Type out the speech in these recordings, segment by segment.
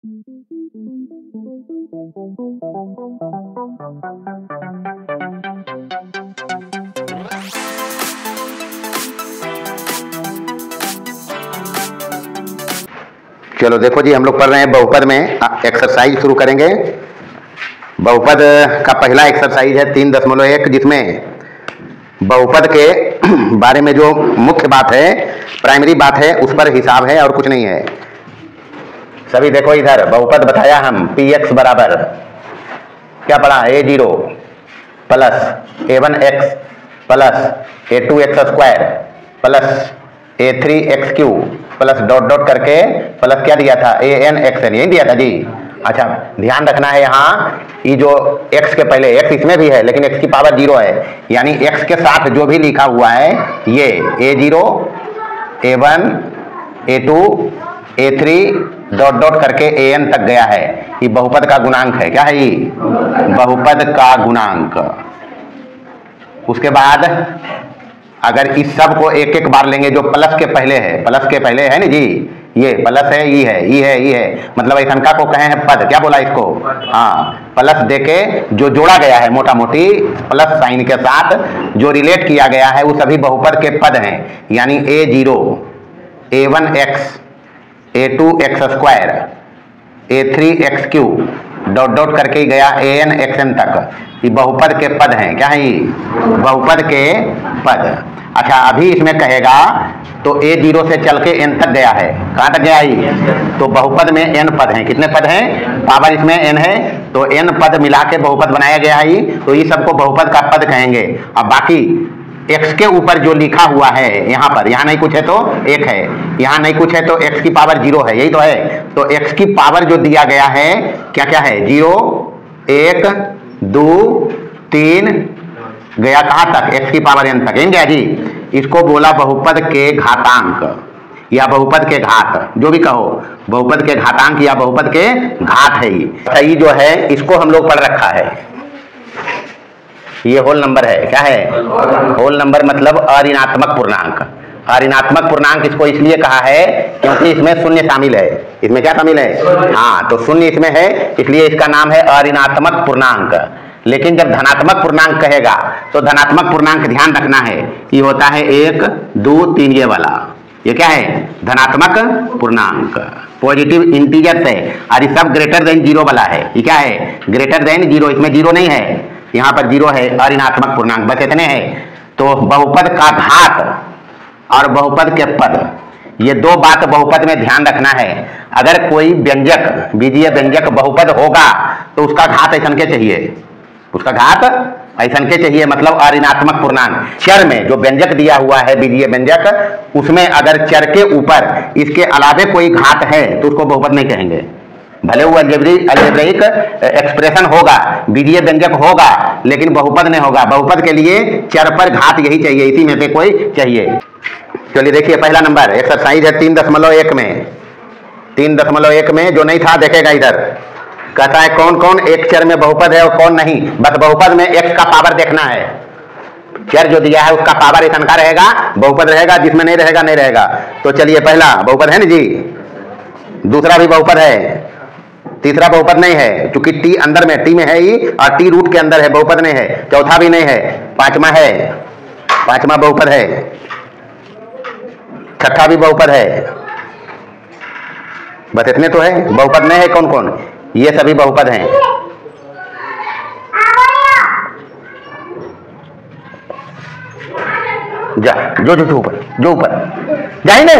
चलो देखो जी, हम लोग पढ़ रहे हैं बहुपद में एक्सरसाइज शुरू करेंगे। बहुपद का पहला एक्सरसाइज है 3.1, जिसमें बहुपद के बारे में जो मुख्य बात है, प्राइमरी बात है, उस पर हिसाब है और कुछ नहीं है। सभी देखो इधर, बहुपद बताया हम px बराबर क्या पढ़ा, a0 plus a1x plus a2x square plus a3x³ plus dot dot करके प्लस क्या दिया था, an(xn), यही दिया था जी। अच्छा, ध्यान रखना है यहाँ, ये जो x के पहले x इसमें भी है लेकिन x की पावर 0 है, यानी x के साथ जो भी लिखा हुआ है ये a0 a1 a2 a3 dot dot करके an तक गया है, ये बहुपद का गुणांक है। क्या है ये? बहुपद का गुणांक। उसके बाद अगर इस सब को एक एक बार लेंगे, जो प्लस के पहले है, प्लस के पहले है ना जी, ये प्लस है, ये है, ये है, ये है, मतलब संख्या को कहे हैं पद। क्या बोला इसको? हाँ, प्लस देके जो जोड़ा गया है, मोटा मोटी प्लस साइन के साथ जो रिलेट किया गया है, वो सभी बहुपद के पद हैं। यानी a0 a1x a2x square a3x³ dot dot करके गया an(xn) तक, ये बहुपद के पद हैं। क्या है ये? बहुपद के पद। अच्छा, अभी इसमें कहेगा तो a0 से चल के n तक गया है। कहाँ तक गया ये? तो बहुपद में n पद हैं। कितने पद हैं? पावर इसमें n है, तो n पद मिला के बहुपद बनाया गया है ये, तो ये सबको बहुपद का पद कहेंगे। अब बाकी x के ऊपर जो लिखा हुआ है यहाँ पर, यहाँ नहीं कुछ है तो 1 है, यहाँ नहीं कुछ है तो x की पावर 0 है, यही तो है। तो x की पावर जो दिया गया है क्या क्या है? 0 1 2 3 गया कहाँ तक? x की पावर n तक, यही गया जी। इसको बोला बहुपद के घातांक या बहुपद के घात, जो भी कहो, बहुपद के घातांक या बहुपद के घात है ये। अच्छा, ये जो है इसको हम लोग पढ़ रखा है, ये होल नंबर है। क्या है? होल नंबर मतलब अऋणात्मक पूर्णांक। अऋणात्मक पूर्णांक इसको इसलिए कहा है क्योंकि इसमें शून्य शामिल है। इसमें क्या शामिल है? हाँ, तो शून्य इसमें है, इसलिए इसका नाम है अऋणात्मक पूर्णांक। लेकिन जब धनात्मक पूर्णांक कहेगा तो धनात्मक पूर्णांक ध्यान रखना है, ये होता है 1 2 3, ये वाला, ये क्या है? धनात्मक पूर्णांक, पॉजिटिव इंटीजर्स है, और ये सब ग्रेटर देन 0 वाला है। ये क्या है? ग्रेटर देन 0, इसमें 0 नहीं है, यहाँ पर 0 है, अऋणात्मक पूर्णांक, बस इतने हैं। तो बहुपद का घात और बहुपद के पद, ये दो बात बहुपद में ध्यान रखना है। अगर कोई व्यंजक, बीजीय व्यंजक बहुपद होगा तो उसका घात ऐसा के चाहिए, उसका घात ऐसा के चाहिए, मतलब अऋणात्मक पूर्णांक। चर में जो व्यंजक दिया हुआ है बीजीय व्यंजक, उसमें अगर चर के ऊपर इसके अलावे कोई घात है तो उसको बहुपद नहीं कहेंगे। भले वो अलजेब्रिक एक्सप्रेशन होगा, बीजीय व्यंजक होगा, लेकिन बहुपद नहीं होगा। बहुपद के लिए चर पर घात यही चाहिए, इसी में से कोई चाहिए। चलिए देखिए, पहला नंबर एक्सरसाइज है 3.1 में। 3.1 में जो नहीं था देखेगा इधर, कहता है कौन कौन एक चर में बहुपद है और कौन नहीं। बस बहुपद में x का पावर देखना है, चर जो दिया है उसका पावर इतना का रहेगा, बहुपद रहेगा, जिसमें नहीं रहेगा नहीं रहेगा। तो चलिए, पहला बहुपद है ना जी, दूसरा भी बहुपद है, तीसरा बहुपद नहीं है क्योंकि t अंदर में, t में है ही, और t रूट के अंदर है, बहुपद नहीं है। चौथा भी नहीं है, पांचवा है, पांचवा बहुपद है, छठा भी बहुपद है, बस इतने तो है। बहुपद नहीं है कौन कौन? ये सभी बहुपद हैं। जा जो जो ऊपर, जो ऊपर जाए ना,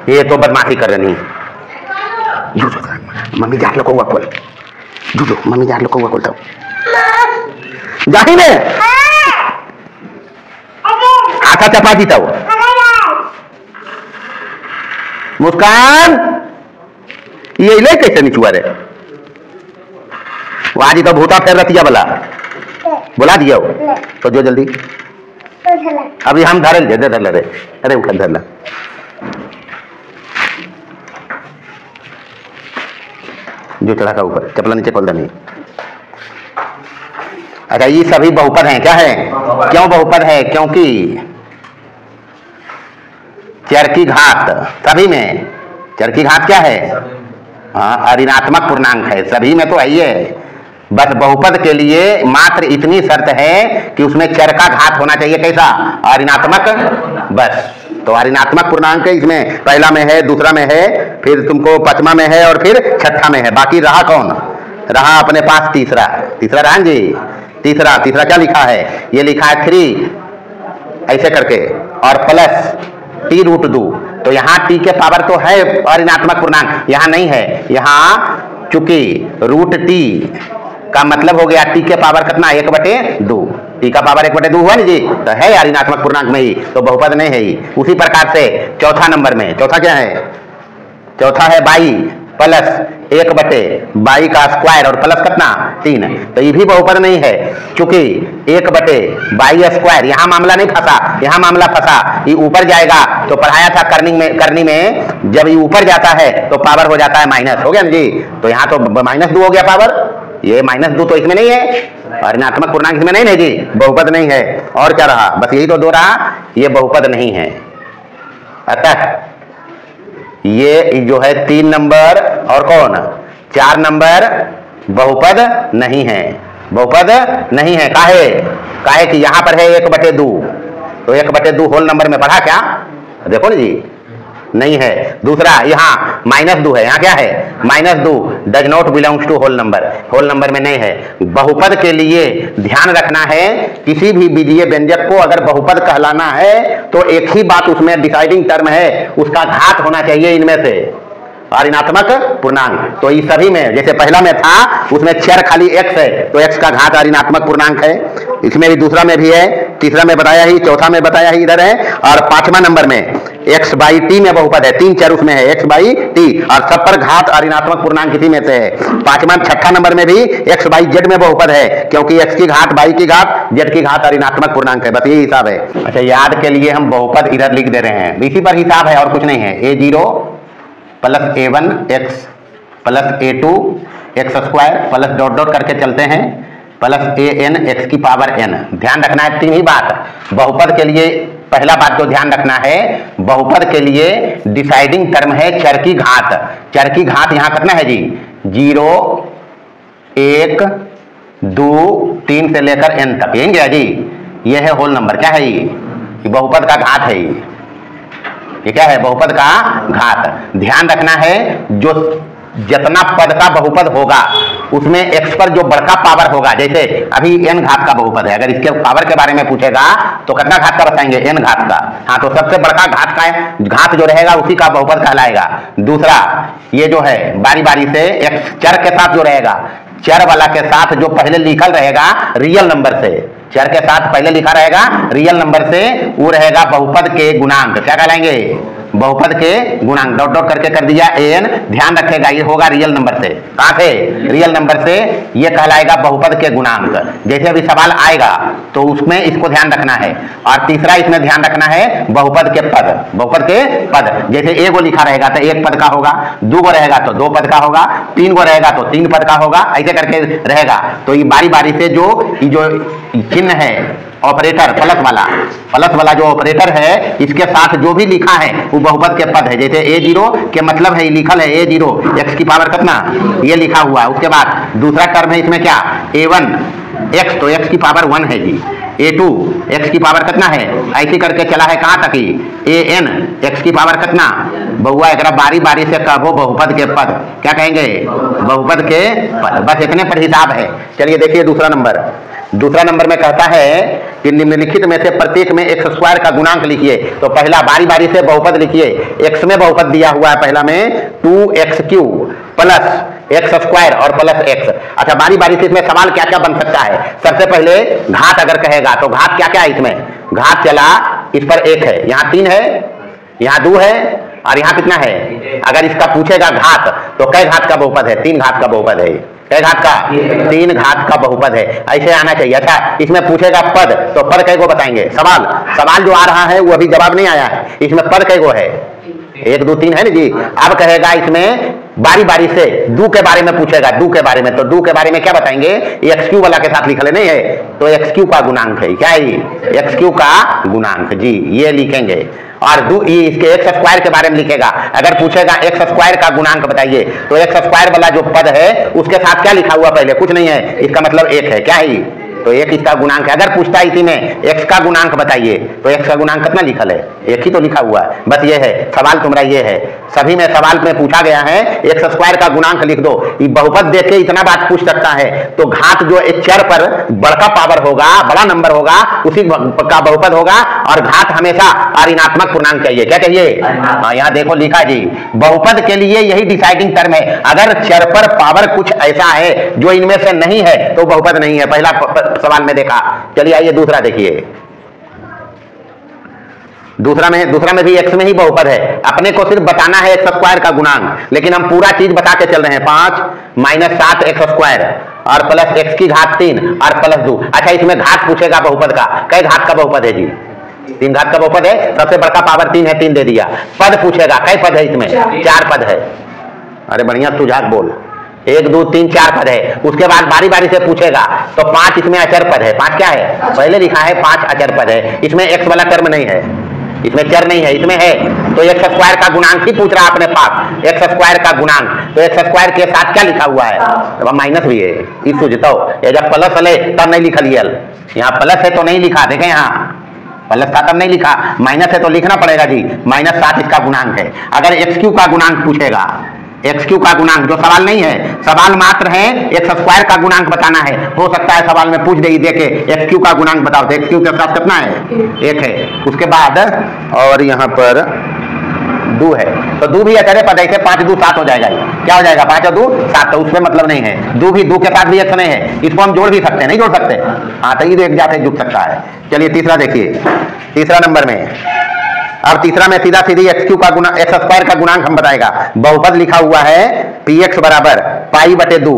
ये तो बदमाशी कर रही। जो मम्मी जार लोग हुआ खोल, जो मम्मी जार लोग हुआ खोलता जाही ने आका चपा जीता वो मुस्कान, ये ले कैसे निचुआ रे? आज तो भूता फेर रतिया वाला बुला दिया हो, तो जो जल्दी अभी हम धरल दे धर रे, अरे उठा धर ला, जो चढ़ा का ऊपर, चपला नीचे खोल नहीं। अच्छा, ये सभी बहुपद हैं। क्या है? क्यों बहुपद है? क्योंकि चर की घात सभी में चर की घात क्या है? हाँ, ऋणात्मक पूर्णांक है, सभी में तो है ही है। बस बहुपद के लिए मात्र इतनी शर्त है कि उसमें चर का घात होना चाहिए, कैसा? ऋणात्मक। बस, तो ऋणात्मक पूर्णांक इसमें पहला में है, दूसरा में है, फिर तुमको पांचवा में है और फिर छठा में है। बाकी रहा कौन? रहा अपने पास तीसरा। तीसरा रहा जी, तीसरा क्या लिखा है? ये लिखा है 3 ऐसे करके और प्लस t√2। तो यहाँ t के पावर तो है ऋणात्मक पूर्णांक, यहाँ नहीं है। यहाँ चूंकि √t का मतलब हो गया t के पावर कितना? 1/2। t का पावर 1/2 हुआ ना जी, तो है यार ऋणात्मक पूर्णांक में ही, तो बहुपद नहीं है ही। उसी प्रकार से चौथा नंबर में, चौथा क्या है? चौथा है 22 प्लस 1/22 का स्क्वायर और प्लस कितना? 3। तो ये भी बहुपद नहीं है, क्योंकि 1/22 स्क्वायर, यहाँ मामला नहीं फंसा, यहाँ मामला फंसा। ये ऊपर जाएगा तो पढ़ाया था करनी में जब ये ऊपर जाता है तो पावर हो जाता है माइनस, हो गया ना जी। तो यहाँ तो -2 हो गया पावर, ये -2 तो इसमें नहीं है, ऋणात्मक पूर्णांक इसमें नहीं है जी, बहुपद नहीं है। और क्या रहा? बस यही तो 2 रहा, ये बहुपद नहीं है। अतः ये जो है 3 नंबर और कौन 4 नंबर बहुपद नहीं है, बहुपद नहीं है। काहे कि यहाँ पर है 1/2, तो 1/2 होल नंबर में पढ़ा क्या? देखो ना जी, नहीं है। दूसरा यहाँ -2 है, यहाँ क्या है? -2 does not belongs to whole number, whole number में नहीं है। बहुपद के लिए ध्यान रखना है, किसी भी बीजीय व्यंजक को अगर बहुपद कहलाना है तो एक ही बात उसमें डिसाइडिंग टर्म है, उसका घात होना चाहिए इनमें से, ऋणात्मक पूर्णांक। तो ये सभी में, जैसे पहला में था उसमें चर खाली x है, तो x का घात ऋणात्मक पूर्णांक है। इसमें भी दूसरा में भी है, तीसरा में बताया ही, चौथा में बताया ही, इधर है। और पांचवा नंबर में x/t में बहुपद है, 3 चर उसमें है, x/t, और सब पर घात ऋणात्मक पूर्णांक किसी में से है। पांचवा छठा नंबर में भी x/z में बहुपद है, क्योंकि x की घात, y की घात, z की घात ऋणात्मक पूर्णांक है। बस यही हिसाब है। अच्छा, याद के लिए हम बहुपद इधर लिख दे रहे हैं, इसी पर हिसाब है और कुछ नहीं है। a0 plus a1 x plus a2 x square plus dot dot करके चलते हैं, प्लस an x की पावर n। ध्यान रखना है 3 ही बात बहुपद के लिए। पहला बात जो ध्यान रखना है, बहुपद के लिए डिसाइडिंग टर्म है चर की घात। चर की घात यहाँ कितना है जी? 0 1 2 3 से लेकर n तक, यही गया जी। ये है होल नंबर, क्या है ये? बहुपद का घात है ये क्या है? बहुपद का घात। ध्यान रखना है, जो जितना पद का बहुपद होगा उसमें x पर जो बड़का पावर होगा, जैसे अभी n घात का बहुपद है, अगर इसके पावर के बारे में पूछेगा तो कितना घात का बताएंगे? n घात का। हाँ, तो सबसे बड़का घात का है, घात जो रहेगा उसी का बहुपद कहलाएगा। दूसरा, ये जो है बारी बारी से x चर के साथ जो रहेगा, चर वाला के साथ जो पहले लिखल रहेगा रियल नंबर से, चर के साथ पहले लिखा रहेगा रियल नंबर से, वो रहेगा बहुपद के गुणांक। क्या कहलाएंगे? बहुपद के गुणांक। डॉट डॉट करके कर दिया an, ध्यान रखेगा ये होगा रियल नंबर से। कहाँ से? रियल नंबर से। ये कहलाएगा बहुपद के गुणांक। जैसे अभी सवाल आएगा तो उसमें इसको ध्यान रखना है। और तीसरा इसमें ध्यान रखना है बहुपद के पद, बहुपद के पद। जैसे 1 गो लिखा रहेगा तो 1 पद का होगा, 2 गो रहेगा तो 2 पद का होगा, 3 गो रहेगा तो 3 पद का होगा, ऐसे करके रहेगा। तो ये बारी बारी से जो चिन्ह है ऑपरेटर प्लस वाला जो ऑपरेटर है, इसके साथ जो भी लिखा है वो बहुपद के पद है। जैसे a0 के मतलब है, लिखल है a0 x की पावर कितना, ये लिखा हुआ है। उसके बाद दूसरा टर्म है इसमें क्या, a1 x, तो x की पावर 1 है जी। a2 x की पावर कितना है, ऐसी करके चला है कहाँ तक ही, an x की पावर कितना। बहुआ एक बारी बारी से कहो बहुपद के पद, क्या कहेंगे, बहुपद के पद। बस इतने पर हिसाब है। चलिए देखिए दूसरा नंबर में कहता है कि निम्नलिखित में से प्रत्येक में x स्क्वायर का गुणांक लिखिए। तो पहला बारी बारी से बहुपद लिखिए। x में बहुपद दिया हुआ है, पहला में 2x³ प्लस x स्क्वायर और प्लस x। अच्छा, बारी बारी से इसमें सवाल क्या क्या बन सकता है। सबसे पहले घात अगर कहेगा तो घात क्या क्या है इसमें, घात चला इस पर 1 है, यहाँ 3 है, यहाँ 2 है और यहाँ कितना है। अगर इसका पूछेगा घात तो कै घात का बहुपद है, 3 घात का बहुपद है। कै घात का, 3 घात का बहुपद है, ऐसे आना चाहिए। अच्छा, इसमें पूछेगा पद तो पद कै गो बताएंगे। सवाल जो आ रहा है वो अभी जवाब नहीं आया है, इसमें पद कै गो है, 1 2 3 है ना जी। अब कहेगा इसमें बारी बारी से दू के बारे में पूछेगा, दू के बारे में, तो दू के बारे में क्या बताएंगे, x³ वाला के साथ लिखले नहीं है, तो x³ का गुणांक है। क्या है ये, x³ का गुणांक जी, ये लिखेंगे। और इसके एक्स स्क्वायर के बारे में लिखेगा। अगर पूछेगा एक्स स्क्वायर का गुणांक बताइए, तो एक्स स्क्वायर वाला जो पद है उसके साथ क्या लिखा हुआ पहले? कुछ नहीं है, इसका मतलब एक है। क्या है? तो एक इसका गुणांक है। अगर पूछता है इसी में एक्स का गुणांक बताइए, तो एक्स का गुणांक कितना लिखल है? एक ही तो लिखा हुआ है। बस ये है सवाल तुम्हारा, ये है सभी में सवाल में पूछा गया है एक्स स्क्वायर का गुणांक लिख दो। ये बहुपद देख के इतना बात पूछ सकता है, तो घात जो एक चर पर बड़का पावर होगा, बड़ा नंबर होगा, उसी का बहुपद होगा। और घात हमेशा ऋणात्मक पूर्णांक चाहिए। क्या चाहिए? यहाँ देखो लिखा जी, बहुपद के लिए यही डिसाइडिंग टर्म है। अगर चर पर पावर कुछ ऐसा है जो इनमें से नहीं है तो बहुपद नहीं है। पहला सवाल में देखा। चलिए आइए दूसरा देखिए। दूसरा में भी एक्स में ही बहुपद है। अपने को सिर्फ बताना है एक्स स्क्वायर का गुणांक, लेकिन हम पूरा चीज बता के चल रहे हैं। 5 - 7 एक्स स्क्वायर और प्लस एक्स की घात 3 और प्लस 2। अच्छा, इसमें घात पूछेगा बहुपद का। कई घात का बहुपद है जी? 3 घात का बहुपद है। सबसे बड़का पावर 3 है, 3 दे दिया। पद पूछेगा, कई पद है इसमें? 4 पद है। अरे बढ़िया तुझाक बोल। 1 2 3 4 पद है। उसके बाद बारी बारी से पूछेगा, तो 5 इसमें अचर पद है। 5 क्या है? पहले लिखा है 5 अचर पद है। इसमें एक्स वाला टर्म नहीं है, इसमें चर नहीं है, इसमें है। तो एक्स स्क्वायर का गुणांक ही पूछ रहा अपने पास, एक्स स्क्वायर का गुणांक। तो एक्स स्क्वायर के साथ क्या लिखा हुआ है? तो माइनस भी है। इस सूझता हो, जब प्लस ले तब नहीं लिखा लिया। यहाँ प्लस है तो नहीं लिखा, देखें यहाँ प्लस था तब नहीं लिखा, माइनस है तो लिखना पड़ेगा जी। -7 इसका गुणांक है। अगर एक्स क्यू का गुणांक पूछेगा, एक्स क्यू का गुणांक, जो सवाल नहीं है, सवाल मात्र है एक्स स्क्वायर का गुणांक बताना है। हो सकता है सवाल में पूछ दे देखे एक्स क्यू का गुणांक बताओ, तो एक्स क्यू के साथ कितना है? 1 है। उसके बाद और यहाँ पर 2 है, तो 2 भी अचर पद है। 5 2 7 हो जाएगा। क्या हो जाएगा? 5 और 2 7। तो उसमें मतलब नहीं है। 2 भी 2 के साथ भी एक्स नहीं है। इसको हम जोड़ भी सकते हैं, नहीं जोड़ सकते? हाँ, तो ये एक जाते जुड़ सकता है। चलिए तीसरा देखिए। तीसरा नंबर में, अब तीसरा में सीधा सीधी एक्स स्क्वायर का गुणांक हम बताएगा। बहुपद लिखा हुआ है px बराबर π/2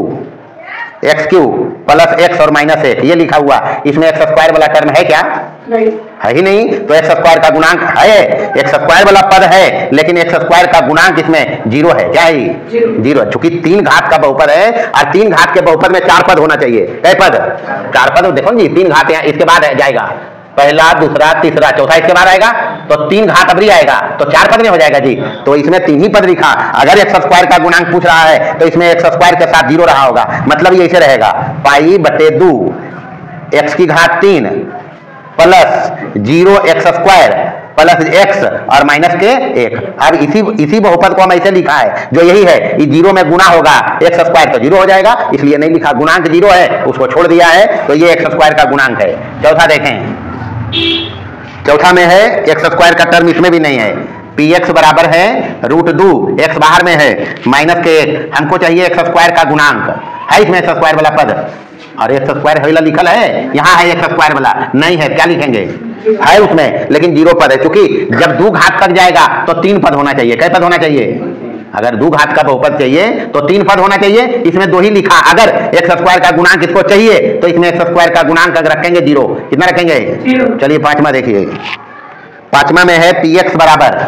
एक्स क्यू प्लस एक्स और -1, ये लिखा हुआ। इसमें एक्स स्क्वायर वाला टर्म है क्या? नहीं है ही नहीं। तो एक्स स्क्वायर का गुणांक है, एक्स स्क्वायर वाला पद है, लेकिन एक्स स्क्वायर का गुणांक इसमें 0 है। क्या है? 0। चूंकि 3 घात का बहुपद है, और 3 घात के बहुपद में 4 पद होना चाहिए। कै पद? 4 पद। देखो जी, 3 घात इसके बाद जाएगा, पहला, दूसरा, तीसरा, चौथा इसके बाद आएगा, तो 3 घात अबरी आएगा, तो 4 पद में हो जाएगा जी। तो इसमें 3 ही पद लिखा। अगर एक्स स्क्वायर का गुणांक पूछ रहा है तो इसमें एक्स स्क्वायर के साथ 0 रहा होगा। मतलब ये ऐसे रहेगा π/2 एक्स की घात 3 plus 0 x square plus x और -1। अब इसी बहुपद को हम ऐसे लिखा है, जो यही है, ये 0 में गुना होगा एक्स स्क्वायर, तो 0 हो जाएगा, इसलिए नहीं लिखा। गुणांक 0 है, उसको छोड़ दिया है, तो ये एक्स स्क्वायर का गुणांक है। चौथा देखें। चौथा में है एक्स स्क्वायर का टर्म, इसमें भी नहीं है। px बराबर है √2, एक्स बाहर में है, -1। हमको चाहिए एक्स स्क्वायर का गुणांक। है इसमें एक्स स्क्वायर वाला पद? और एक्स स्क्वायर है लिखल है, यहाँ है एक्स स्क्वायर वाला नहीं है। क्या लिखेंगे? है उसमें, लेकिन 0 पद है। क्योंकि जब 2 घात तक जाएगा तो 3 पद होना चाहिए। कै पद होना चाहिए? अगर 2 घात का बहुपद चाहिए तो 3 पद होना चाहिए। इसमें 2 ही लिखा। अगर एक्स स्क्वायर का गुणांक इसको चाहिए तो इसमें एक्स स्क्वायर का गुणांक अगर रखेंगे 0, कितना रखेंगे? 0। चलिए पांचवा देखिए। पांचवा में है px बराबर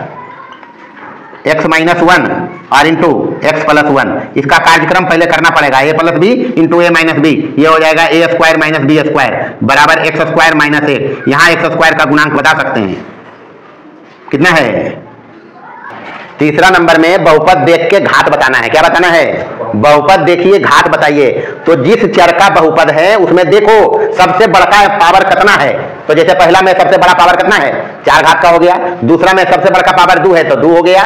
x - 1 और इंटू एक्स प्लस 1। इसका कार्यक्रम पहले करना पड़ेगा। a + b into a - b, ये हो जाएगा a² - b² बराबर x² - 1। यहाँ एक्स स्क्वायर का गुणांक बता सकते हैं कितना है? तीसरा नंबर में बहुपद देख के घात बताना है। क्या बताना है? बहुपद देखिए, घात बताइए। तो जिस चर का बहुपद है उसमें देखो सबसे बड़ा पावर कितना है। तो जैसे पहला में सबसे बड़ा पावर कितना है? 4 घात का हो गया। दूसरा में सबसे बड़ा पावर 2 है तो 2 हो गया।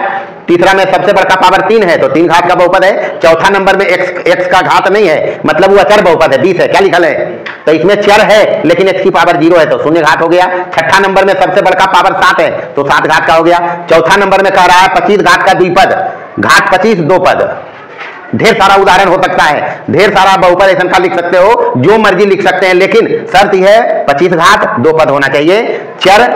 तीसरा में सबसे बड़ा पावर 3 है तो 3 घात का बहुपद है। चौथा नंबर में एक्स का घात नहीं है, मतलब वो अचर बहुपद है, 20 है। क्या लिखल है? तो इसमें चर है लेकिन एक्स की पावर 0 है तो 0 घात हो गया। छठा नंबर में सबसे बड़ा पावर 7 है तो 7 घात का हो गया। चौथा नंबर में कह रहा है 25 घात का द्विपद, घात 25 2 पद। ढेर सारा उदाहरण हो सकता है, ढेर सारा बहुपद ऐसा का लिख सकते हो, जो मर्जी लिख सकते हैं, लेकिन शर्त यह है 25 घात 2 पद होना चाहिए। चर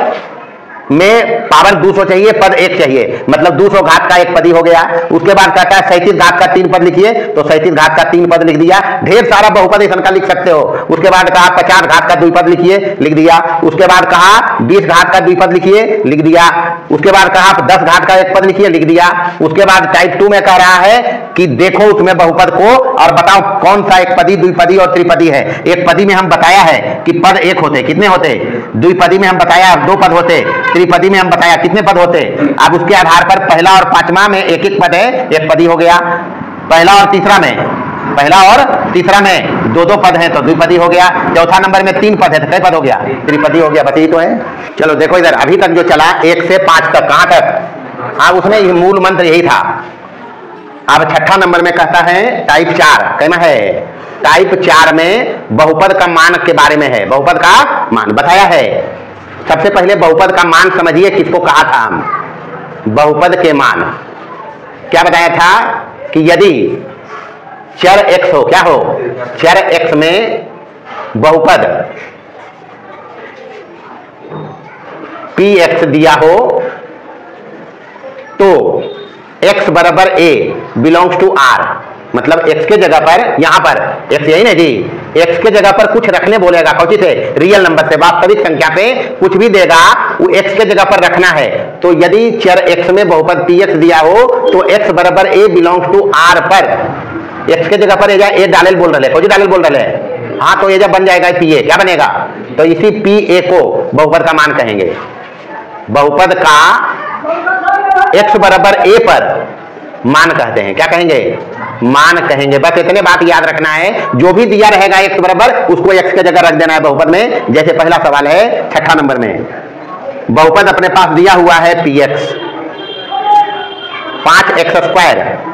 में पावर 200 चाहिए, पद 1 चाहिए, मतलब 200 घात का 1 पद ही हो गया। उसके बाद कहता है 37 घात का 3 पद लिखिए, तो 37 घात का 3 पद लिख दिया। ढेर सारा बहुपद ऐसा का लिख सकते हो। उसके बाद कहा 50 घात का द्विपद लिखिए, लिख दिया। उसके बाद कहा 20 घात का द्विपद लिखिए, लिख दिया। उसके बाद कहा 10 घात का 1 पद लिखिए, लिख दिया। उसके बाद टाइप 2 में कह रहा है कि देखो उसमें बहुपद को और बताओ कौन सा एक पदी, द्विपदी और त्रिपदी है। एक पदी में हम बताया है कि पद 1 होते, कितने होते? द्विपदी में हम बताया 2 पद होते, त्रिपदी में हम बताया कितने पद होते, अब उसके आधार पर पहला और पांचवा में एक एक पद है, एक पदी हो गया। पहला और तीसरा में दो दो पद हैं तो द्विपदी हो गया। चौथा नंबर में 3 पद है तो कै पद हो गया, त्रिपदी हो गया। बस यही तो है। चलो देखो इधर अभी तक जो चला 1 से 5 तक, कहां तक? हाँ, उसमें मूल मंत्र यही था। अब छठा नंबर में कहता है टाइप 4, कहना है टाइप 4 में बहुपद का मान के बारे में है। बहुपद का मान बताया है। सबसे पहले बहुपद का मान समझिए किसको कहा था हम। बहुपद के मान क्या बताया था कि यदि चर x हो, क्या हो, चर x में बहुपद px दिया हो तो x बराबर a बिलोंग्स टू r, मतलब x के जगह पर, यहां पर x यही ना जी, x के जगह पर कुछ रखने बोलेगा, कौन से रियल नंबर से, वास्तविक संख्या पे कुछ भी देगा वो x के जगह पर रखना है। तो यदि चर x में बहुपद px दिया हो तो x बराबर a बिलोंग्स टू r पर x के जगह पर ए डालेल बोल रहे, कौन डालेल बोल रहे, हाँ, तो ये जब बन जाएगा पी ए, क्या बनेगा, तो इसी पी ए को बहुपद का मान कहेंगे। बहुपद का x बराबर a पर मान कहते हैं, क्या कहेंगे, मान कहेंगे। बस इतने बात याद रखना है, जो भी दिया रहेगा x बराबर उसको x के जगह रख देना है बहुपद में। जैसे पहला सवाल है छठा नंबर में, बहुपद अपने पास दिया हुआ है px, 5x²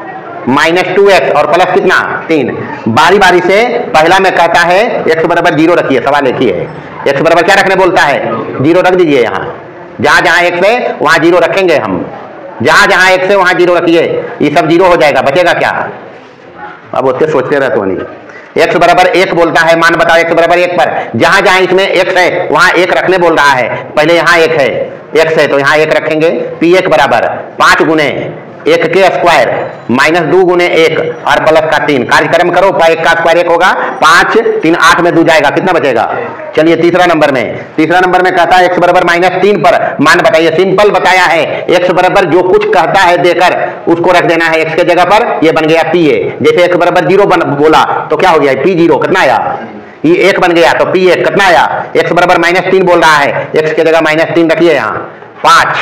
माइनस 2x और प्लस कितना 3। बारी बारी से पहला में कहता है x बराबर 0 रखिए, सवाल एक ही है, x बराबर क्या रखने बोलता है, 0 रख दीजिए। यहाँ जहां जहां x है वहां 0 रखेंगे हम, जहां जहां x है वहां 0 रखिए, ये सब 0 हो जाएगा, बचेगा क्या। अब उसके सोचते रहते हो नहीं। x बराबर 1 बोलता है, मान बताओ x बराबर 1 पर जहां जहां इसमें x है वहां 1 रखने बोल रहा है। पहले यहाँ 1 है, x है तो यहाँ 1 रखेंगे। p1 बराबर 5 गुने 1 के स्क्वायर माइनस 2 गुने 1 और प्लस का 3, कार्यक्रम करो, 1 का स्क्वायर 1 होगा, 5 3 8 में 2 जाएगा, कितना बचेगा। चलिए तीसरा नंबर में कहता है x बराबर -3 पर मान बताइए। सिंपल बताया है, x बराबर जो कुछ कहता है देकर उसको रख देना है x के जगह पर, ये बन गया पी ए। जैसे x बराबर 0 बोला तो क्या हो गया, p0 कितना आया, ये 1 बन गया तो p1 कितना आया। x बराबर -3 बोल रहा है, x के जगह -3 रखिए, यहाँ 5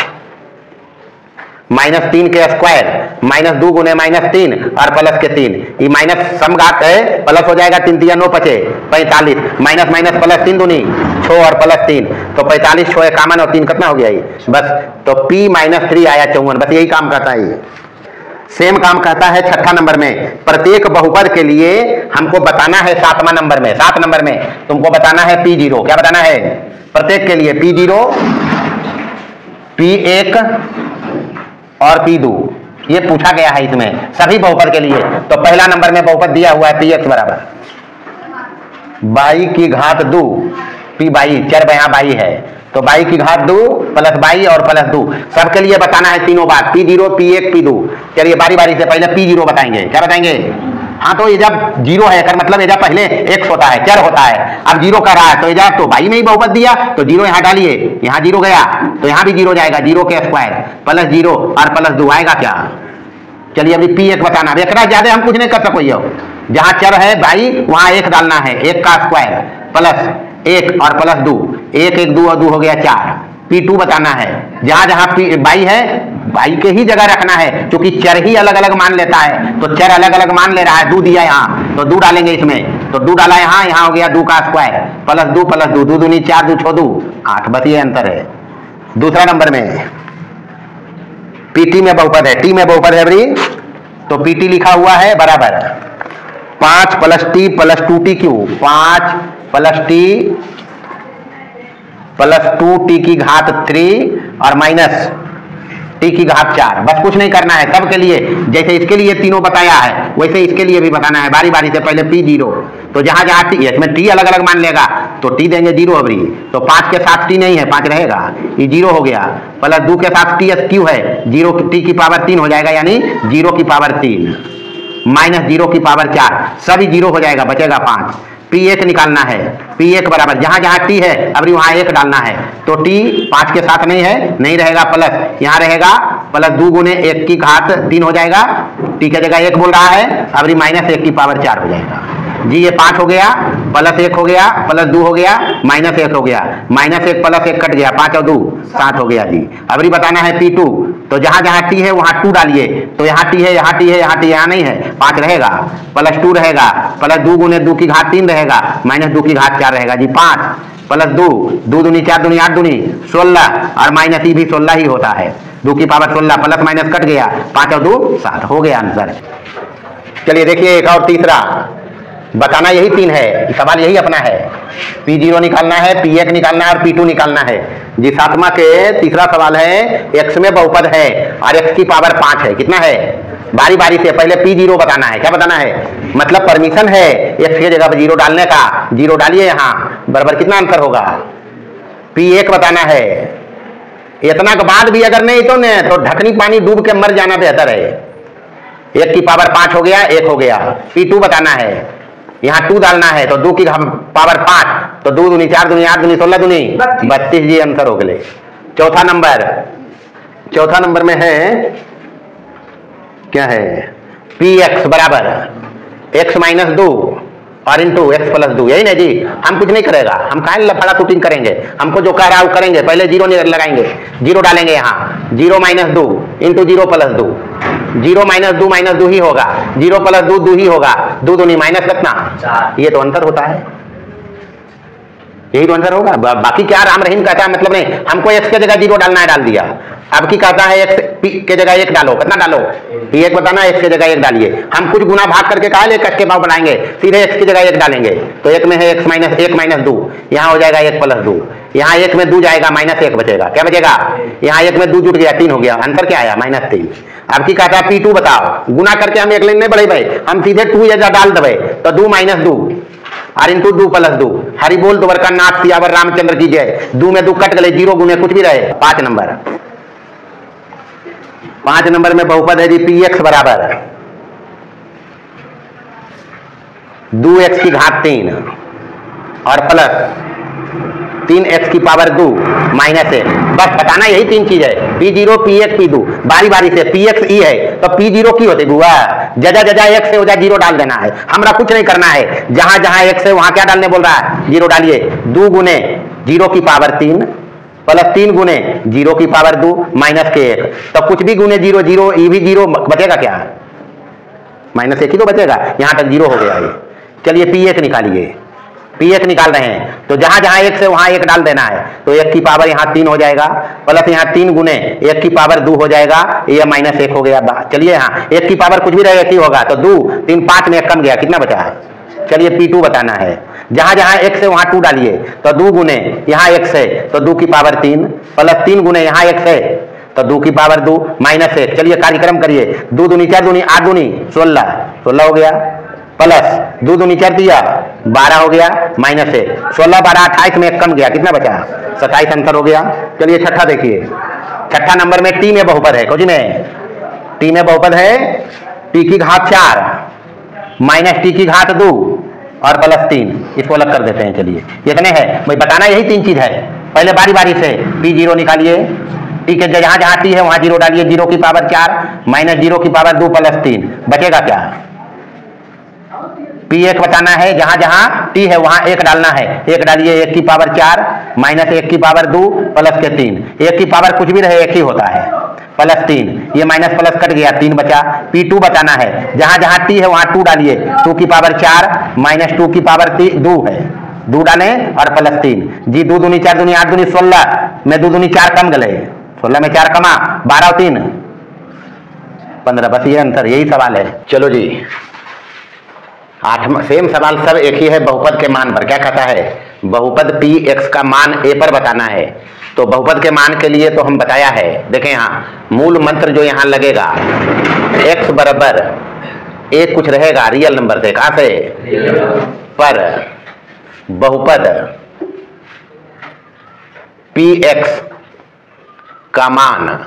-3 के स्क्वायर माइनस 2 गुने -3 और प्लस के 3, ये माइनस समघात है, प्लस हो जाएगा 3 3 9 5 45, माइनस माइनस प्लस 3 दूनी 6 और प्लस 3 तो 45, 6 कामन और 3 कितना हो गया ये, बस तो p -3 आया 54। बस यही काम करता है। सेम काम कहता है छठा नंबर में, प्रत्येक बहुपद के लिए हमको बताना है 7वां नंबर में, 7 नंबर में तुमको बताना है p0, क्या बताना है, प्रत्येक के लिए p0 p1 और p2, ये पूछा गया है इसमें सभी बहुपद के लिए। तो पहला नंबर में बहुपद दिया हुआ है px बराबर 22 की घात 2 p 22, चर यहाँ 22 है तो 22 की घात 2 प्लस 22 और प्लस 2, सबके लिए बताना है तीनों बात, p0 p1 p2। चलिए बारी बारी से पहले p0 बताएंगे, क्या बताएंगे, हाँ, तो ये जब 0 है कर मतलब ये जब पहले x होता है, चर होता है, अब 0 कर रहा है तो ये जब तो 22 में ही बहुपद दिया तो 0 यहाँ डालिए, यहाँ 0 गया तो यहाँ भी 0 जाएगा, 0 के स्क्वायर प्लस 0 और प्लस 2 आएगा क्या। चलिए अभी p1 बताना, इतना ज्यादा हम कुछ नहीं कर सको, जहाँ चर है भाई वहाँ 1 डालना है, 1 का स्क्वायर प्लस 1 और प्लस 2, 1 1 2 और 2 हो गया 4। p2 बताना है, जहां जहां बाई है बाई के ही जगह रखना है, क्योंकि चर ही अलग अलग मान लेता है, तो चर अलग अलग मान ले रहा है। 2 दिया यहाँ तो 2 डालेंगे इसमें, तो 2 डाला यहाँ, यहाँ हो गया 2 का स्क्वायर प्लस 2 प्लस 2, 2 दूनी 4 2 6 2 8, बस ये अंतर है। दूसरा नंबर में पीटी में बहुपद है, टी में बहुपद है बड़ी, तो पीटी लिखा हुआ है बराबर 5 + t + 2t cube, 5 + t + 2t की घात 3 और माइनस t की घात 4। बस कुछ नहीं करना है, सबके लिए जैसे इसके लिए तीनों बताया है वैसे इसके लिए भी बताना है। बारी बारी से पहले p0, तो जहां जहां t, इसमें t अलग अलग मान लेगा तो t देंगे 0 अबरी, तो 5 के साथ t नहीं है, 5 रहेगा, ये 0 हो गया, प्लस 2 के साथ t क्यू है, 0 t की पावर 3 हो जाएगा, यानी 0 की पावर 3 माइनस 0 की पावर 4, सभी 0 हो जाएगा, बचेगा 5। p1 निकालना है, p1 बराबर जहां जहां t है अभी वहां 1 डालना है, तो t 5 के साथ नहीं है, नहीं रहेगा, प्लस यहाँ रहेगा प्लस 2 गुने 1 की घात 3 हो जाएगा, t के जगह 1 बोल रहा है, अभी -1 की पावर 4 हो जाएगा। जी ये 5 हो गया, प्लस 1 हो गया, प्लस 2 हो गया, माइनस 1 हो गया, माइनस 1 प्लस 1 कट गया, 5 और 2 7 हो गया जी। अब बताना है P2, तो जहां जहां T है वहां 2 डालिए, तो यहाँ T है, यहाँ T है, यहाँ T यहाँ नहीं है, 5 रहेगा, प्लस 2 रहेगा, प्लस 2 गुने 2 की घात 3 रहेगा, माइनस 2 की घात 4 रहेगा जी। 5 प्लस 2, 2 दूनी 4 दूनी 8 दूनी 16, और माइनस ई भी 16 ही होता है, 2 की पावर 16, प्लस माइनस कट गया, 5 और 2 7 हो गया आंसर। चलिए देखिए एक और तीसरा, बताना यही 3 है, सवाल यही अपना है, P0 निकालना है, P1 निकालना है और P2 निकालना है जी। 7वां के तीसरा सवाल है, x में बहुपद है और x की पावर 5 है, कितना है, बारी बारी से पहले P0 बताना है। क्या बताना है, मतलब परमिशन है x की जगह पर 0 डालने का, 0 डालिए यहाँ, बराबर कितना आंसर होगा, P1 बताना है। इतना के बाद भी अगर नहीं तो ढकनी पानी डूब के मर जाना बेहतर है। 1 की पावर 5 हो गया, 1 हो गया। P2 बताना है, यहाँ 2 डालना है, तो 2 की पावर 5, तो 2 दूनी 4 दूनी 8 दूनी 16 दूनी 32 जी आंसर हो गए। चौथा नंबर में है, क्या है, Px बराबर x माइनस 2 और इंटू एक्स प्लस 2, यही नहीं जी। हम कुछ नहीं करेगा, हम काहे लफड़ा शूटिंग करेंगे, हमको जो कह रहा है वो करेंगे। पहले 0 लगाएंगे, 0 डालेंगे यहाँ, 0 माइनस 2 इंटू 0 प्लस 2, 0 माइनस 2 ही होगा, 0 प्लस 2 ही होगा, 2 दूनी माइनस कितना, ये तो आंसर होता है, यही तो आंसर होगा। बाकी क्या राम रहीम कहता है मतलब नहीं, हमको x के जगह 0 डालना है, डाल दिया। अब की कहता है x p के जगह 1 डालो, कितना डालो, P1 बताना, x के जगह 1 डालिए। हम कुछ गुना भाग करके कहा ले कस के भाव बनाएंगे, सीधे x की जगह 1 डालेंगे, तो 1 में है x माइनस 2, यहाँ हो जाएगा 1 प्लस 2, यहाँ 1 में 2 जाएगा, माइनस 1 बचेगा, क्या बचेगा, यहाँ 1 में 2 जुट गया, 3 हो गया, आंसर क्या आया, -3। अब की कहता है P2 बताओ, गुना करके हम एक लाइन नहीं बढ़े भाई, हम सीधे 2 जगह डाल देवे, तो 2 माइनस 2 और इंटू 2 प्लस 2, हरि बोल द्वारका नाथ सियावर रामचंद्र की जय। 2 में 2 कट गए, 0 गुने कुछ भी रहे। 5 नंबर में बहुपद है जी, Px बराबर 2x की घात 3 और प्लस 3x की पावर 2 माइनस 1, बस बताना यही 3 चीज है, P0 P1 P2, बारी बारी से। Px ई है तो P0 की होती बुआ, जजा x से हो जा 0 डाल देना है, हमरा कुछ नहीं करना है, जहां जहां x है वहां क्या डालने बोल रहा है, 0 डालिए। 2 गुने 0 की पावर 3 प्लस 3 गुने 0 की पावर 2 माइनस के 1, तो कुछ भी गुने 0 0, ये भी 0 बचेगा, क्या माइनस 1 ही तो बचेगा, यहां तक 0 हो गया ये। चलिए P1 निकालिए, P1 निकाल रहे हैं, तो जहां जहां 1 से वहां 1 डाल देना है, तो 1 की पावर यहाँ 3 हो जाएगा, प्लस यहाँ 3 गुने 1 की पावर 2 हो जाएगा, ये माइनस 1 हो गया। चलिए यहाँ 1 की पावर कुछ भी रहेगा, 1 ही होगा, तो 2 3 5 में 1 कम गया, कितना बचा है। चलिए P2 बताना है, जहां जहां 1 से वहां 2 डालिए, तो 2 गुने यहाँ 1 से, तो 2 की पावर 3 प्लस 3 गुने यहाँ 1 से, तो 2 की पावर 2 माइनस 1। चलिए कार्यक्रम करिए, 2 दूनी 4 दूनी 8 दूनी 16 हो गया, प्लस 2 दूनी 4 दिया 12 हो गया, माइनस 1, 16 12 28 में 1 कम गया, कितना बचा, 27 आंसर हो गया। चलिए छठा देखिए, छठा नंबर में T में बहुपद है, कुछ में T में बहुपद है, T की घात 4 माइनस T की घात 2 और प्लस 3, इसको अलग कर देते हैं। चलिए इतने है भाई, बताना यही 3 चीज है। पहले बारी बारी से P0 निकालिए, T के जहां जहां T है वहां 0 डालिए, 0 की पावर 4 माइनस 0 की पावर 2 प्लस 3, बचेगा क्या, P1 बताना है, जहां जहां T है वहां 1 डालना है, 1 डालिए, 1 की पावर 4 माइनस 1 की पावर 2 प्लस के 3, 1 की पावर कुछ भी रहे 1 ही होता है, प्लस 3, ये माइनस प्लस कट गया, 3 बचा। P2 बताना है, जहां जहां T है वहां 2 डालिए, 2 की पावर 4 माइनस 2 की पावर 2 है, 2 डाले और प्लस 3 जी। 2 दूनी 4 दूनी 8 दूनी 16 में 2 दूनी 4 कम गए, 16 में 4 कमा, 12 और 3 15, बस ये अंतर, यही सवाल है। चलो जी 8वां सेम सवाल, सब एक ही है, बहुपद के मान पर। क्या कहता है, बहुपद Px का मान a पर बताना है। तो बहुपद के मान के लिए तो हम बताया है, देखें यहाँ मूल मंत्र जो यहाँ लगेगा, x बराबर a कुछ रहेगा रियल नंबर से, कहाँ से, पर बहुपद Px का मान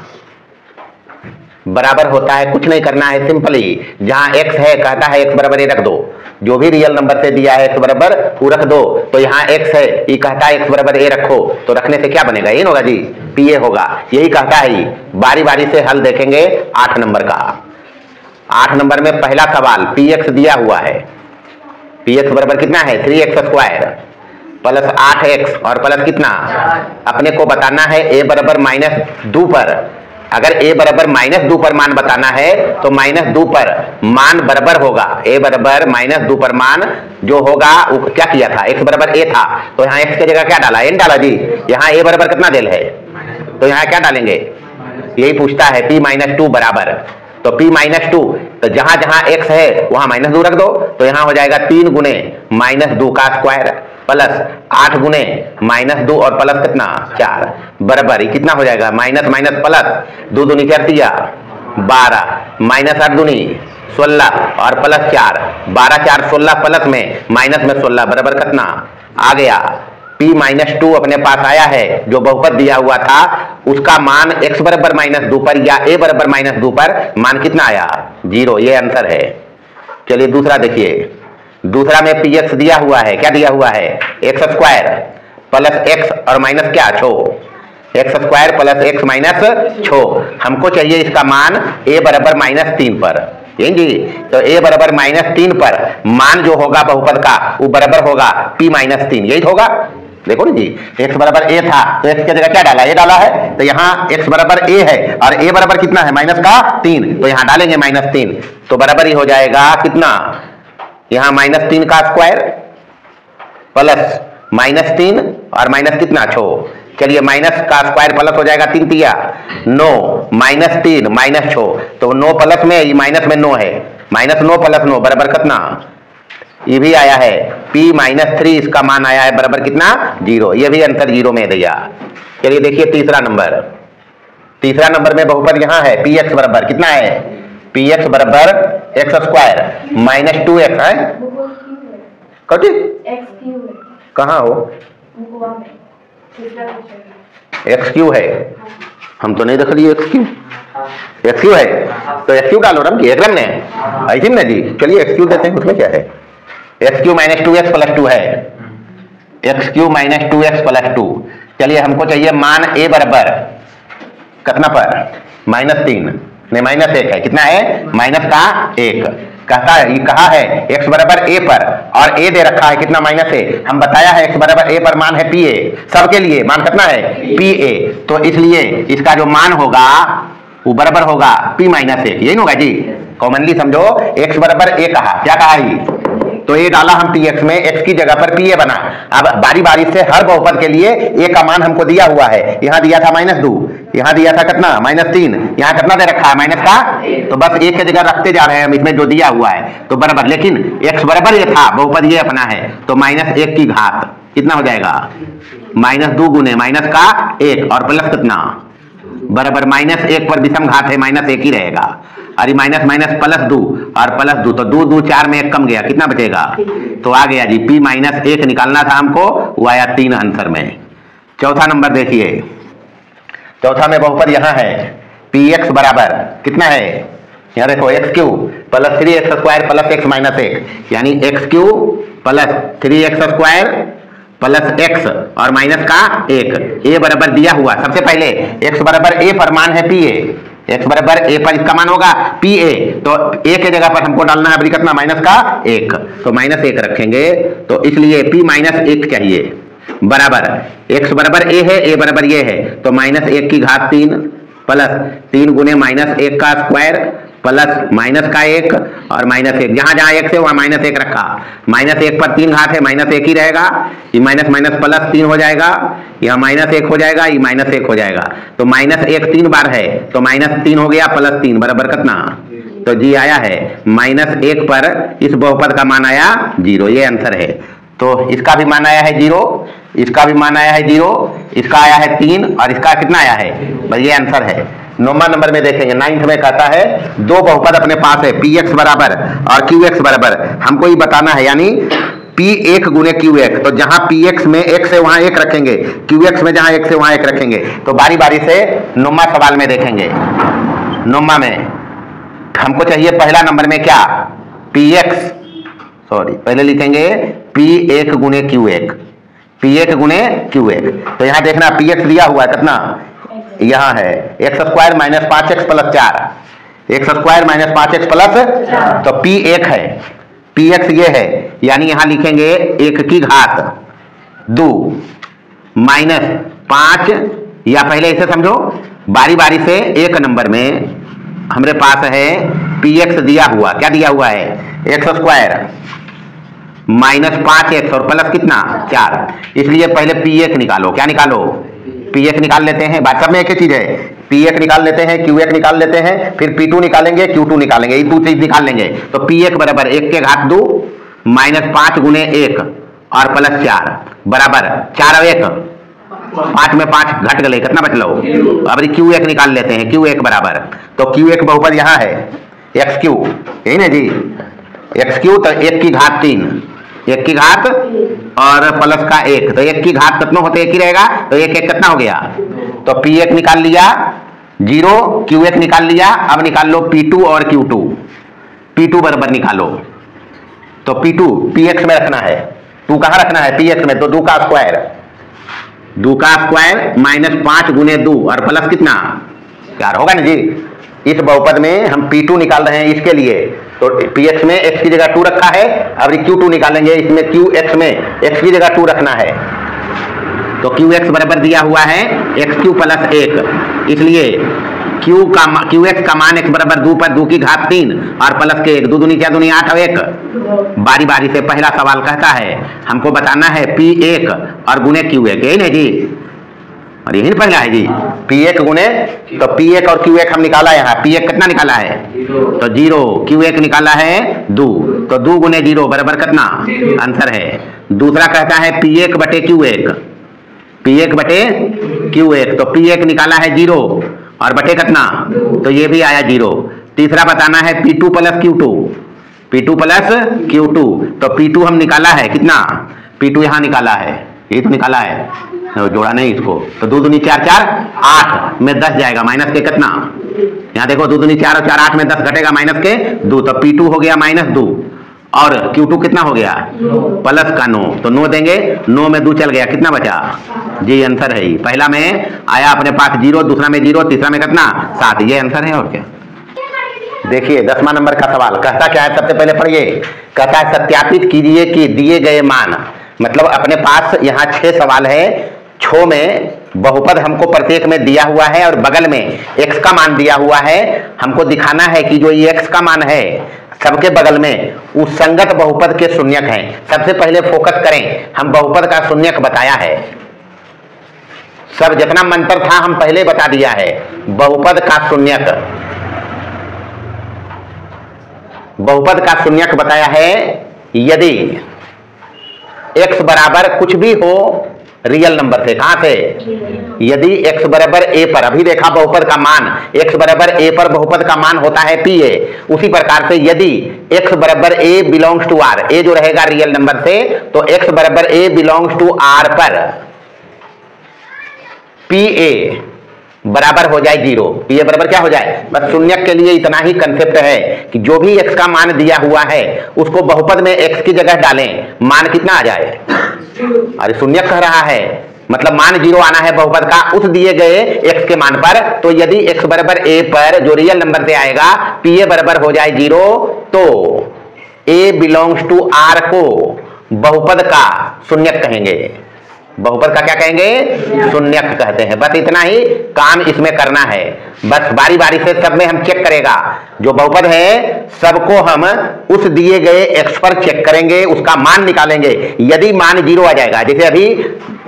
बराबर होता है, कुछ नहीं करना है, सिंपली जहां x है कहता है x बराबर a रख दो, जो भी रियल नंबर से दिया है x बराबर वो रख दो, तो यहाँ x है, ये कहता है x बराबर a रखो, तो रखने से क्या बनेगा, ये होगा जी, Pa होगा, यही कहता है। बारी बारी से हल देखेंगे 8 नंबर का। 8 नंबर में पहला सवाल Px दिया हुआ है, पी एक्स बराबर कितना है 3x² प्लस 8x और प्लस कितना, अपने को बताना है a बराबर -2 पर। अगर a बराबर -2 पर मान बताना है तो -2 पर मान बराबर होगा, a बराबर -2 पर मान जो होगा वो क्या किया था, x बराबर a था तो यहाँ x की जगह क्या डाला, n डाला जी। यहाँ a बराबर कितना डेल है तो यहाँ क्या डालेंगे, यही पूछता है p-2 बराबर, तो p-2 तो जहां जहां x है वहां -2 रख दो, तो यहाँ हो जाएगा 3 गुने -2 का स्क्वायर प्लस 8 गुने -2 और प्लस कितना 4 बराबर ये कितना हो जाएगा, माइनस माइनस प्लस 2 दूनी 4 12 -8 दूनी 16 और प्लस 4 12 4 16 प्लस में माइनस में 16 बराबर कितना आ गया p-2 अपने पास आया है। जो बहुपद दिया हुआ था उसका मान x बराबर -2 पर या a बराबर -2 पर मान कितना आया 0, ये आंसर है। चलिए दूसरा देखिए, दूसरा में px दिया हुआ है, क्या दिया हुआ है x² प्लस x और माइनस क्या 6, x² प्लस x माइनस 6। हमको चाहिए इसका मान a बराबर -3 पर, यही जी। तो a बराबर -3 पर मान जो होगा बहुपद का वो बराबर होगा p-3, यही होगा। देखो ना जी, x बराबर a था तो x की जगह क्या डाला, a डाला है, तो यहाँ x बराबर a है और a बराबर कितना है -3, तो यहाँ डालेंगे -3 तो बराबर ही हो जाएगा कितना, यहाँ -3 का स्क्वायर प्लस -3 और माइनस कितना 6। चलिए माइनस का स्क्वायर प्लस हो जाएगा 3 तिया 9 -3 -6, तो 9 प्लस में ये माइनस में 9 है, -9 प्लस 9 बराबर कितना, ये भी आया है p-3 इसका मान आया है बराबर कितना 0, ये भी आंसर 0 में दिया। चलिए देखिए तीसरा नंबर में बहुपद यहाँ है px बराबर कितना है, px बराबर x² -2x है, कटी कहाँ हो x³ है, हम तो नहीं देख लिए x³ है तो x³ डालो रम की एकदम ने ऐसी ना जी। चलिए x³ देते हैं, उसमें क्या है, x³ -2x + 2 है, x³ -2x + 2। चलिए हमको चाहिए मान a बराबर कितना पर -3 नहीं -1 है, कितना है -1 कहता है, ये कहा है x बराबर a पर और a दे रखा है कितना -a, हम बताया है x बराबर a पर मान है pa, सबके लिए मान कितना है pa, तो इसलिए इसका जो मान होगा वो बराबर होगा p-1, यही होगा जी। कॉमनली समझो x बराबर a कहा, क्या कहा ही, तो a डाला हम px में, x की जगह पर pa बना। अब बारी बारी से हर बहुपद के लिए a का मान हमको दिया हुआ है, यहाँ दिया था -2, यहाँ दिया था कितना -3, यहाँ कितना दे रखा है माइनस का, तो बस एक की जगह रखते जा रहे हैं हम इसमें जो दिया हुआ है तो बराबर, लेकिन x बराबर ये था, बहुपद ये अपना है, तो -1 की घात कितना हो जाएगा -2 गुने -1 और प्लस कितना बराबर -1 पर विषम घात है -1 ही रहेगा, अरे माइनस माइनस +2 और +2 तो 2 2 4 में 1 कम गया, कितना बचेगा, तो आ गया जी p-1 निकालना था हमको, वो आया 3 आंसर में। चौथा नंबर देखिए, चौथा में बहुपद यहाँ है px बराबर कितना है, यहाँ देखो x³ plus 3x² plus x minus 1, यानी x³ plus 3x² plus x और माइनस का 1, a बराबर दिया हुआ, सबसे पहले x बराबर a पर मान है pa, x बराबर a पर इसका मान होगा pa, तो a के जगह पर हमको डालना है कितना -1, तो -1 रखेंगे, तो इसलिए p-1 चाहिए बराबर x बराबर a है, a बराबर ये है, तो -1 की घात 3 प्लस 3 गुने -1 का स्क्वायर प्लस माइनस का 1 और -1, जहां जहां 1 है वहां -1 रखा, -1 पर 3 घात है -1 ही रहेगा, ये माइनस माइनस प्लस 3 हो जाएगा, यह -1 हो जाएगा, ये -1 हो जाएगा, तो -1 3 बार है तो -3 हो गया प्लस 3 बराबर कितना, तो जी आया है -1 पर इस बहुपद का मान आया 0, ये आंसर है। तो इसका भी मान आया है 0, इसका भी मान आया है 0, इसका आया है 3 और इसका कितना आया है, बस ये आंसर है। 9वां नंबर में देखेंगे, 9th में कहता है दो बहुपद अपने पास है px बराबर और qx बराबर, हमको ये बताना है, यानी p1 गुने qx, तो जहां px में x है वहां 1 रखेंगे, qx में जहां x है वहां 1 रखेंगे, तो बारी बारी से 9वां सवाल में देखेंगे। 9वां में हमको चाहिए पहला नंबर में क्या px, पहले लिखेंगे p1 गुने qx, p1 गुने qx, तो यहाँ देखना px दिया हुआ है कितना, यहाँ है x² - 5x + 4, x² - 5x + तो p1 है, पी एक्स ये है, यानी यहां लिखेंगे 1 की घात 2 माइनस 5, या पहले इसे समझो बारी बारी से। एक नंबर में हमारे पास है पी एक्स दिया हुआ, क्या दिया हुआ है, एक्स स्क्वायर माइनस 5x और प्लस कितना 4, इसलिए पहले पी एक निकालो। क्या निकालो, पी एक निकाल लेते हैं। बात सब में एक ही चीज है, पी एक निकाल लेते हैं, क्यू एक निकाल लेते हैं, फिर पी टू निकालेंगे, क्यू टू निकालेंगे, ये 2 चीज निकाल लेंगे। तो पी एक बराबर 1 के घात 2 माइनस 5 गुने 1 और प्लस 4 बराबर 4 और 1 5 में 5 घट गए, कितना बचलो। अब क्यू एक निकाल लेते हैं, क्यू एक बराबर, तो क्यू एक बहुपद यहाँ है एक्स क्यू, यही ना जी, एक्स क्यू, तो 1 की घात 3, 1 की घात और प्लस का 1, तो 1 की घात कितना होते 1 ही रहेगा, तो 1 1 कितना हो गया, तो पी एक निकाल लिया 0, क्यू एक निकाल लिया। अब निकाल लो पी टू और क्यू टू, पी टू बराबर निकालो, तो पी टू पी एक्स में रखना है, 2 कहाँ रखना है, पी एक्स में, तो 2 का स्क्वायर, 2 का स्क्वायर माइनस 5 गुने 2 और प्लस कितना 4 होगा ना जी। इस बहुपद में हम P2 निकाल रहे हैं, इसके लिए तो Px में x की जगह 2 रखा है, अब Q2 निकालेंगे, इसमें Qx में x की जगह 2 रखना है, तो Qx बराबर दिया हुआ है x3 प्लस 1, इसलिए Qx का मान x बराबर 2 पर 2 की घात 3 और प्लस के 1, 2 दूनी 4 दूनी 8 और 1। बारी बारी से पहला सवाल कहता है हमको बताना है P1 और गुने Q1, यही ना जी, और यही पहला है जी, P1 गुने, तो P1 और Q1 हम निकाला है, यहाँ P1 कितना निकाला है, तो 0, Q1 निकाला है 2, तो 2 गुने 0 बराबर कितना आंसर है। दूसरा कहता है P1 बटे Q1, P1 बटे Q1, तो P1 निकाला है 0 और बटे कितना, तो ये भी आया 0। तीसरा बताना है P2 plus Q2, P2 plus Q2, तो P2 हम निकाला है कितना, P2 यहाँ निकाला है, ये तो निकाला है, जोड़ा नहीं इसको, तो 2 दूनी 4 4 8 में 10 जाएगा, माइनस के कितना, यहाँ देखो 2 दूनी 4 और 4 8 में 10 घटेगा, माइनस के 2, तो P2 हो गया माइनस 2 और Q2 कितना हो गया प्लस का 9, तो 9 देंगे, 9 में 2 चल गया, कितना बचा जी, आंसर है ही। पहला में आया अपने पास 0, दूसरा में 0, तीसरा में कितना 7, ये आंसर है और क्या। देखिए 10वां नंबर का सवाल कहता क्या है, सबसे पहले पढ़िए, कहता है सत्यापित कीजिए कि दिए गए मान, मतलब अपने पास यहाँ 6 सवाल है, 6 में बहुपद हमको प्रत्येक में दिया हुआ है और बगल में x का मान दिया हुआ है। हमको दिखाना है कि जो ये x का मान है सबके बगल में उस संगत बहुपद के शून्यक हैं। सबसे पहले फोकस करें, हम बहुपद का शून्यक बताया है, सब जितना मंत्र था हम पहले बता दिया है। बहुपद का शून्यक, बहुपद का शून्यक बताया है, यदि x बराबर कुछ भी हो रियल नंबर से, कहां से, यदि x बराबर a पर, अभी देखा बहुपद का मान x बराबर a पर बहुपद का मान होता है pa, उसी प्रकार से यदि x बराबर a belongs to r, a जो रहेगा रियल नंबर से, तो x बराबर a बिलोंग्स टू r पर pa बराबर हो जाए 0, pa बराबर क्या हो जाए, बस शून्यक के लिए इतना ही कंसेप्ट है कि जो भी x का मान दिया हुआ है उसको बहुपद में x की जगह डालें, मान कितना आ जाए, अरे शून्यक कह रहा है, मतलब मान 0 आना है बहुपद का उस दिए गए x के मान पर, तो यदि x बराबर a पर जो रियल नंबर से आएगा pa बराबर हो जाए 0, तो a बिलोंग्स टू r को बहुपद का शून्यक कहेंगे, बहुपद का क्या कहेंगे, शून्यक कहते हैं। बस इतना ही काम इसमें करना है, बस बारी बारी से सब में हम चेक करेगा, जो बहुपद है सबको हम उस दिए गए x पर चेक करेंगे, उसका मान निकालेंगे। यदि मान 0 आ जाएगा, जैसे अभी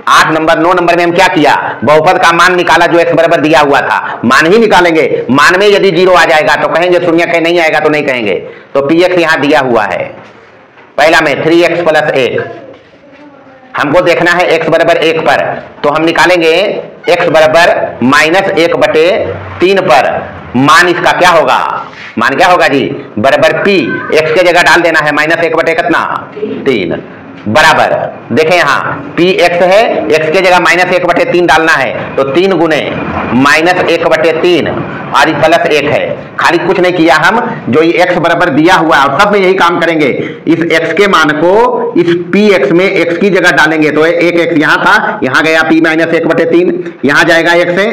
8 नंबर 9 नंबर में हम क्या किया, बहुपद का मान निकाला जो x बराबर दिया हुआ था, मान ही निकालेंगे, मान में यदि 0 आ जाएगा तो कहेंगे शून्यक है, नहीं आएगा तो नहीं कहेंगे। तो px यहां दिया हुआ है, पहला में 3x प्लस 1, हमको देखना है x बराबर 1 पर, तो हम निकालेंगे x बराबर माइनस 1 बटे 3 पर, मान इसका क्या होगा, मान क्या होगा जी, बराबर p, x के जगह डाल देना है माइनस 1 बटे कितना 3, बराबर देखें यहाँ px है, x के जगह माइनस 1 बटे 3 डालना है, तो 3 गुने माइनस 1 बटे 3 और प्लस 1 है, खाली कुछ नहीं किया हम, जो ये x बराबर दिया हुआ है और सब में यही काम करेंगे, इस x के मान को इस px में x की जगह डालेंगे, तो एक x यहाँ था, यहाँ गया p माइनस 1 बटे 3, यहाँ जाएगा x है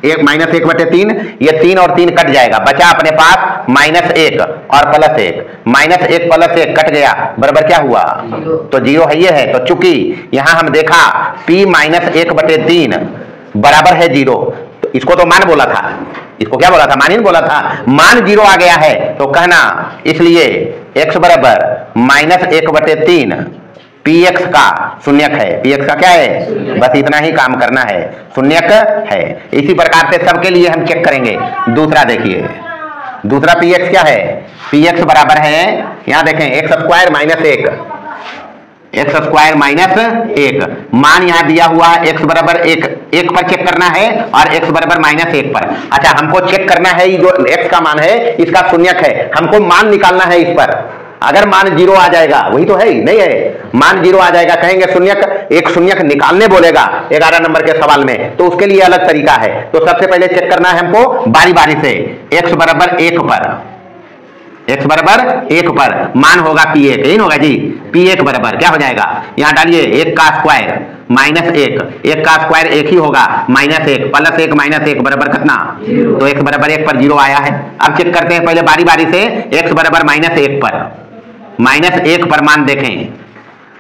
1 -1/3, ये 3 और 3 कट जाएगा, बचा अपने पास -1 और +1, -1 + 1 कट गया, बराबर क्या हुआ? तो 0 है, ये है। तो चूंकि यहां हम देखा p -1/3 बराबर है 0, तो इसको तो मान बोला था, इसको क्या बोला था? मान ही बोला था। मान 0 आ गया है तो कहना, इसलिए x बराबर -1/3 px का शून्यक है। px का क्या है? बस इतना ही काम करना है, शून्यक है। इसी प्रकार से सबके लिए हम चेक करेंगे। दूसरा देखिए, दूसरा px क्या है? px बराबर है, यहां देखें, x² -1, मान यहां दिया हुआ है x बराबर 1 पर चेक करना है और x बराबर -1 पर। अच्छा, हमको चेक करना है जो x का मान है इसका शून्यक है, हमको मान निकालना है इस पर। अगर मान 0 आ जाएगा, वही तो है, नहीं है, मान 0 आ जाएगा, कहेंगे शून्यक, एक शून्यक निकालने बोलेगा 11 नंबर के सवाल में, तो उसके लिए अलग तरीका है। तो सबसे पहले चेक करना है हमको बारी बारी से। x बराबर 1 पर, x बराबर 1 पर मान होगा p1, यही होगा जी। p1 बराबर क्या हो जाएगा? यहां डालिए 1 का स्क्वायर -1, 1 का स्क्वायर 1 ही होगा, -1 + 1 -1 बराबर कितना? तो x बराबर 1 पर 0 आया है। अब चेक करते हैं पहले बारी बारी से। x बराबर -1 पर, -1 पर मान देखें,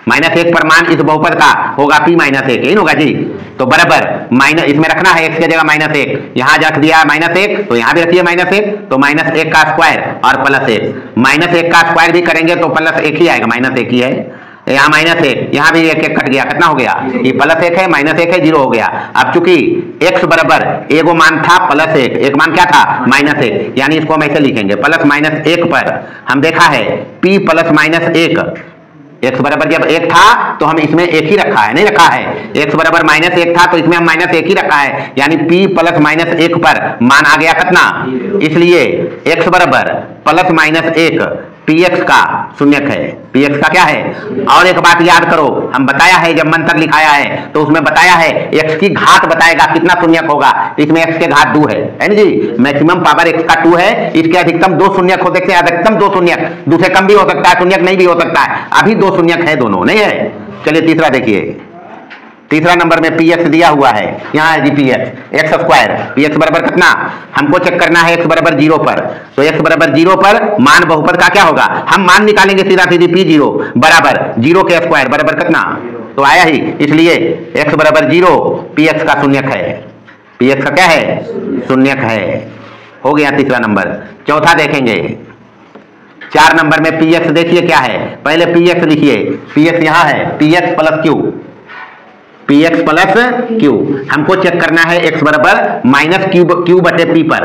-1 पर मान इस बहुपद का होगा p -1, यही होगा जी। तो बराबर माइनस, इसमें रखना है x की जगह -1, यहां रख दिया -1 तो यहां भी रखिए -1, तो -1 का स्क्वायर और +1, -1 का स्क्वायर भी करेंगे तो +1 ही आएगा, -1 ही है। यहाँ -1, यहाँ भी 1 कट गया, कितना हो गया? ये +1 है, -1 है, 0 हो गया। अब चूंकि x बराबर एगो मान था +1, एक मान क्या था? -1, यानी इसको हम ऐसे लिखेंगे, +-1 पर हम देखा है p +-1, x बराबर जब 1 था तो हम इसमें 1 ही रखा है, नहीं रखा है, x बराबर -1 था तो इसमें हम -1 ही रखा है, यानी p +-1 पर मान आ गया कितना? इसलिए x बराबर +-1 px का शून्यक है। px का क्या है? और एक बात याद करो, हम बताया है जब मंत्र लिखाया है तो उसमें बताया है x की घात बताएगा कितना शून्यक होगा, इसमें x के घात 2 है ना जी। मैक्सिमम पावर x का 2 है, इसके अधिकतम 2 शून्यक हो सकते हैं, अधिकतम 2 शून्यक, 2 से कम भी हो सकता है, शून्यक नहीं भी हो सकता है, अभी 2 शून्यक है, दोनों नहीं है। चलिए तीसरा देखिए, तीसरा नंबर में px दिया हुआ है, यहाँ है जी x², px बराबर कितना? हमको चेक करना है x बराबर 0 पर, तो x बराबर 0 पर मान बहुपद का क्या होगा? हम मान निकालेंगे सीधा सीधी, p0 बराबर 0 के स्क्वायर बराबर कितना? तो आया ही, इसलिए x बराबर 0 px का शून्यक है। px का क्या है? शून्यक है। हो गया तीसरा नंबर। चौथा देखेंगे, 4 नंबर में px देखिए क्या है, पहले px लिखिए, px यहाँ है, px + q, px + q, हमको चेक करना है x बराबर -q/p पर,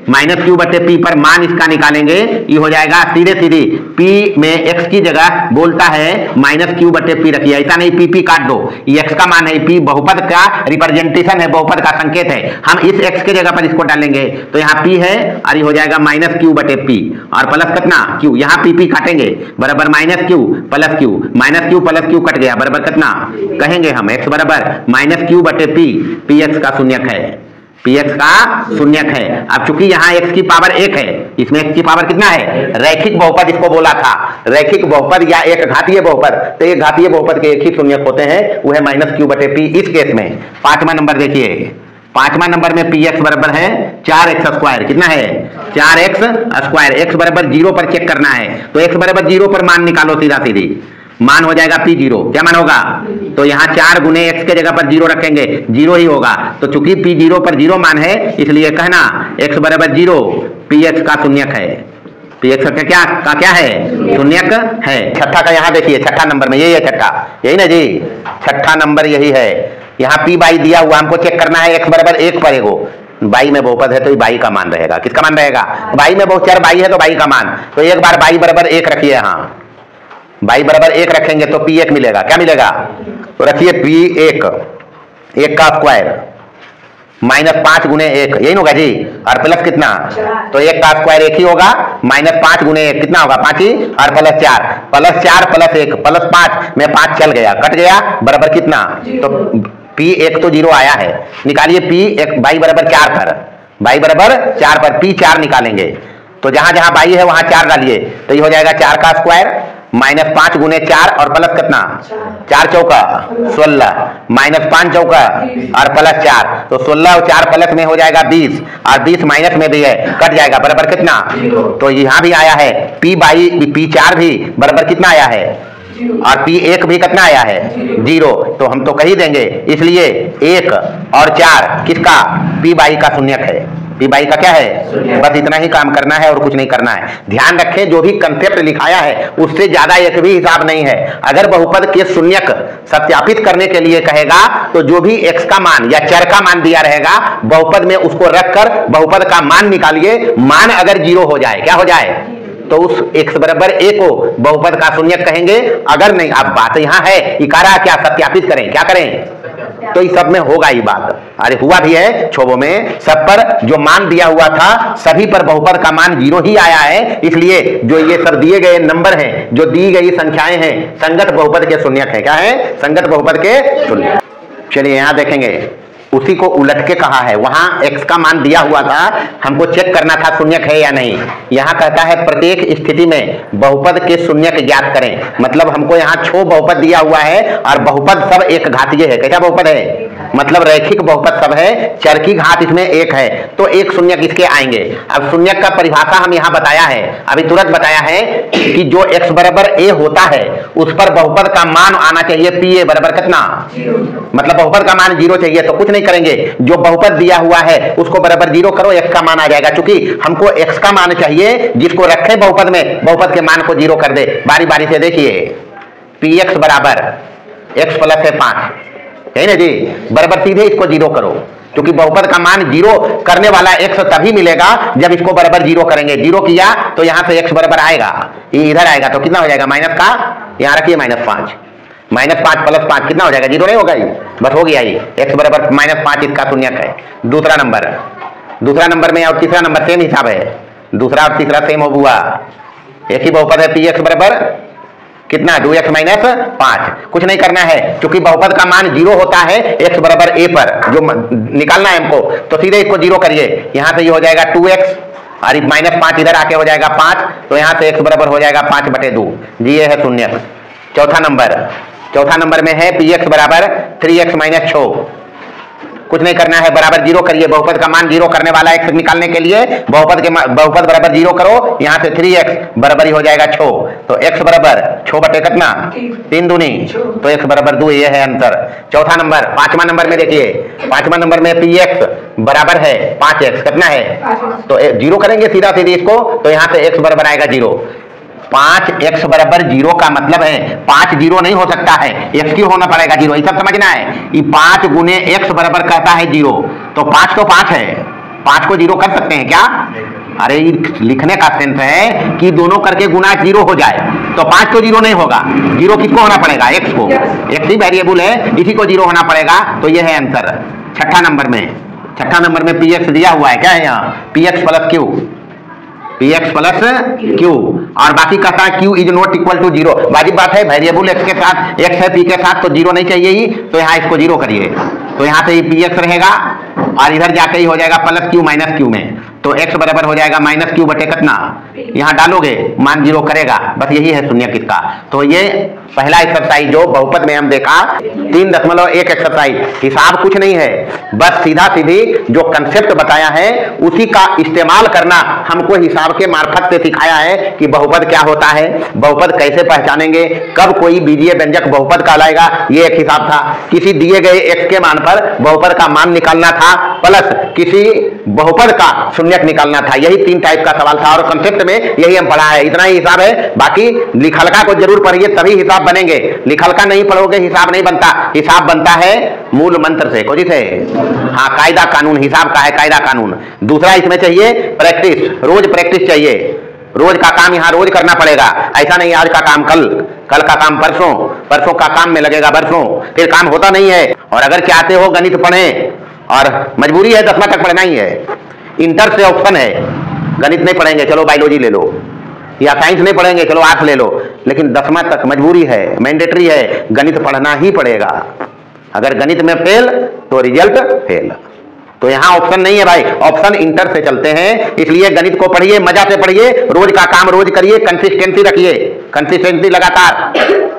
-q/p पर मान इसका निकालेंगे, ये हो जाएगा सीधे सीधी p में x की जगह बोलता है -q/p रखिए, ऐसा नहीं p काट दो, ये x का मान है, p बहुपद का रिप्रेजेंटेशन है, बहुपद का संकेत है, हम इस x के जगह पर इसको डालेंगे तो यहाँ p है और ये हो जाएगा -q/p और प्लस कितना? q, यहाँ p काटेंगे बराबर -q + q, -q + q cut गया बराबर कितना? कहेंगे हम x बराबर -q/p, px का शून्यक है, px का शून्यक है। अब चूंकि यहाँ x की पावर 1 है, इसमें x की पावर कितना है? रैखिक बहुपद इसको बोला था, रैखिक बहुपद या एक घातीय बहुपद, तो एक घातीय बहुपद के एक ही शून्यक होते हैं, वो है -q/p इस केस में। 5वां नंबर देखिए, 5वां नंबर में px बराबर है 4x², कितना है? 4x², x बराबर 0 पर चेक करना है, तो x बराबर 0 पर मान निकालो सीधा सीधी, मान हो जाएगा p0, क्या मान होगा? तो यहाँ 4 गुने x के जगह पर 0 रखेंगे, 0 ही होगा, तो चूंकि p0 पर 0 मान है इसलिए कहना x बराबर 0 px का शून्यक है। px का क्या है? शून्यक है। छठा का यहाँ देखिए, छठा नंबर में यही है, छठा यही ना जी, छठा नंबर यही है। यहाँ p/, दिया हुआ, हमको चेक करना है x बराबर 1 पर, एगो बाई में बहुपद है तो बाई का मान रहेगा, किसका मान रहेगा? बाई में बहुत चर बाई है तो बाई का मान, तो एक बार बाई बराबर 1 रखिए, यहाँ बाई बराबर 1 रखेंगे तो p1 मिलेगा, क्या मिलेगा? तो रखिए p1, 1 का स्क्वायर -5 गुने 1, यही होगा जी, और प्लस कितना? तो 1 का स्क्वायर 1 ही होगा, -5 गुने 1 कितना होगा? 5 ही, और +4 + 1 + 5 में 5 चल गया, कट गया बराबर कितना? तो p1 तो 0 आया है, निकालिए p1 बाई बराबर 4 पर, बाई बराबर 4 पर p4 निकालेंगे, तो जहां जहां बाई है वहां 4 डालिए, तो ये हो जाएगा 4 का स्क्वायर -5 गुने 4 और प्लस कितना 4 चौका 16 -5 चौका और प्लस 4, तो 16 और 4 प्लस में हो जाएगा 20 और 20 माइनस में भी है, कट जाएगा बराबर कितना, तो यहाँ भी आया है P4 भी बराबर कितना आया है और P1 भी कितना आया है 0, तो हम तो कही देंगे, इसलिए 1 और 4 किसका P22 का शून्यक है, P22 का क्या है, बस इतना ही काम करना है और कुछ नहीं करना है। ध्यान रखें जो भी कंसेप्ट लिखाया है उससे ज्यादा एक भी हिसाब नहीं है। अगर बहुपद के शून्यक सत्यापित करने के लिए कहेगा तो जो भी x का मान या चर का मान दिया रहेगा बहुपद में उसको रखकर बहुपद का मान निकालिए, मान अगर 0 हो जाए, क्या हो जाए, तो उस x बराबर a को बहुपद का शून्यक कहेंगे। अगर नहीं, अब बात यहां है इकारा क्या सत्यापित करें, क्या करें, तो इस सब में होगा ये बात, अरे हुआ भी है छोबों में, सब पर जो मान दिया हुआ था सभी पर बहुपद का मान 0 ही आया है, इसलिए जो ये सब दिए गए नंबर हैं, जो दी गई संख्याएं हैं, संगत बहुपद के शून्यक है, क्या है, संगत बहुपद के शून्यक। चलिए यहां देखेंगे, उसी को उलट के कहा है, वहां x का मान दिया हुआ था, हमको चेक करना था शून्यक है या नहीं। यहां कहता है प्रत्येक स्थिति में बहुपद के शून्यक ज्ञात करें, मतलब हमको यहां 6 बहुपद दिया हुआ है और बहुपद सब एक घातीय है, कैसा बहुपद है, मतलब रैखिक बहुपद सब है, चर की घात इसमें 1 है, तो एक शून्यक इसके आएंगे। अब शून्यक का परिभाषा हम यहां बताया है, अभी तुरंत बताया है कि जो x बराबर a होता है उस पर बहुपद का मान आना चाहिए Pa बराबर कितना, मतलब बहुपद का मान 0 चाहिए, तो कुछ नहीं करेंगे, जो बहुपद दिया हुआ है उसको बराबर 0 करो, x का मान आ जाएगा। चूंकि हमको x का मान चाहिए, जिसको रखे बहुपद में बहुपद के मान को 0 कर दे। बारी बारी से देखिए, Px बराबर x प्लस है 5 है ना जी, बराबर सीधे इसको 0 करो, क्योंकि बहुपद का मान 0 करने वाला x तभी मिलेगा जब इसको बराबर 0 करेंगे। 0 किया तो यहां से x बराबर आएगा, ये इधर आएगा, तो कितना हो जाएगा माइनस का, यहां रखिए -5 -5 प्लस 5 कितना हो जाएगा, 0 नहीं होगा, ये बस हो गया, ये x बराबर -5 इसका शून्यक है। दूसरा नंबर में और तीसरा नंबर सेम हिसाब है, दूसरा और तीसरा सेम हो हुआ, एक ही बहुपद है, Px बराबर कितना 2x माइनस 5, कुछ नहीं करना है, क्योंकि बहुपद का मान 0 होता है x बराबर a पर, जो निकालना है हमको, तो सीधे इसको 0 करिए, यहां से ये हो जाएगा 2x और -5 इधर आके हो जाएगा 5, तो यहां से x बराबर हो जाएगा 5/2 जी, ये है शून्यक। चौथा नंबर में है Px बराबर 3x माइनस 6, कुछ नहीं करना है, बराबर 0 करिए, बहुपद का मान 0 करने वाला x निकालने के लिए बहुपद बराबर 0 करो, यहां से 3x बराबर ही हो जाएगा 6, तो x बराबर 6 बटे कितना 3 दूनी, तो x बराबर 2, ये है अंतर। चौथा नंबर, 5वां नंबर में देखिए, 5वां नंबर में Px बराबर है 5x, कितना है, तो 0 करेंगे सीधा सीधी इसको, तो यहां से x बराबर आएगा 0। 5x बराबर 0 का मतलब है 5 0 नहीं हो सकता है, x क्यों होना पड़ेगा 0, ये सब समझना है। ये 5 गुने x बराबर कहता है 0, तो 5 तो 5 है, 5 को 0 कर सकते हैं क्या, अरे लिखने का सेंस है कि दोनों करके गुना 0 हो जाए, तो 5 तो 0 नहीं होगा, 0 किसको होना पड़ेगा, x को, x ही वेरिएबल है, इसी को 0 होना पड़ेगा, तो ये है आंसर। छठा नंबर में Px दिया हुआ है, क्या है यहाँ Px प्लस Q, और बाकी कहता है Q is not equal to 0, वाजिब बात है, वेरिएबल x के साथ, x है P के साथ, तो 0 नहीं चाहिए ही, तो यहाँ इसको 0 करिए, तो यहाँ से Px रहेगा और इधर जाके ही हो जाएगा प्लस Q माइनस Q में, तो x बराबर हो जाएगा -Q बटे कितना, यहाँ डालोगे मान 0 करेगा, बस यही है शून्यक इसका। तो ये पहला एक्सरसाइज जो बहुपद में हम देखा 3.1 एक्सरसाइज, हिसाब कुछ नहीं है, बस सीधा सीधी जो कंसेप्ट बताया है उसी का इस्तेमाल करना हमको हिसाब के मार्फत से सिखाया है कि बहुपद क्या होता है, बहुपद कैसे पहचानेंगे, कब कोई बीजीय व्यंजक बहुपद कहलाएगा, ये एक हिसाब था। किसी दिए गए x के मान पर बहुपद का मान निकालना था, प्लस किसी बहुपद का शून्यक निकालना था, यही 3 टाइप का सवाल था और कंसेप्ट में यही हम पढ़ा है, इतना ही हिसाब है। बाकी लिखलका को जरूर पढ़िए तभी हिसाब बनेंगे, लिखलका नहीं पढ़ोगे हिसाब नहीं बनता, हिसाब बनता है मूल मंत्र से, कोई से, हाँ कायदा कानून, हिसाब का है कायदा कानून। दूसरा इसमें चाहिए प्रैक्टिस, रोज प्रैक्टिस चाहिए, रोज का काम यहाँ रोज करना पड़ेगा, ऐसा नहीं आज का काम कल, कल का काम परसों, परसों का काम में लगेगा बरसों, फिर काम होता नहीं है। और अगर चाहते हो गणित पढ़े और मजबूरी है 10वां तक पढ़ना ही है, इंटर से ऑप्शन है, गणित नहीं पढ़ेंगे चलो बायोलॉजी ले लो, या साइंस नहीं पढ़ेंगे चलो आर्ट्स ले लो, लेकिन 10वां तक मजबूरी है, मैंडेटरी है, गणित पढ़ना ही पड़ेगा। अगर गणित में फेल तो रिजल्ट फेल, तो यहाँ ऑप्शन नहीं है भाई, ऑप्शन इंटर से चलते हैं, इसलिए गणित को पढ़िए, मजा से पढ़िए, रोज का काम रोज करिए, कंसिस्टेंसी रखिए, कंसिस्टेंसी लगातार,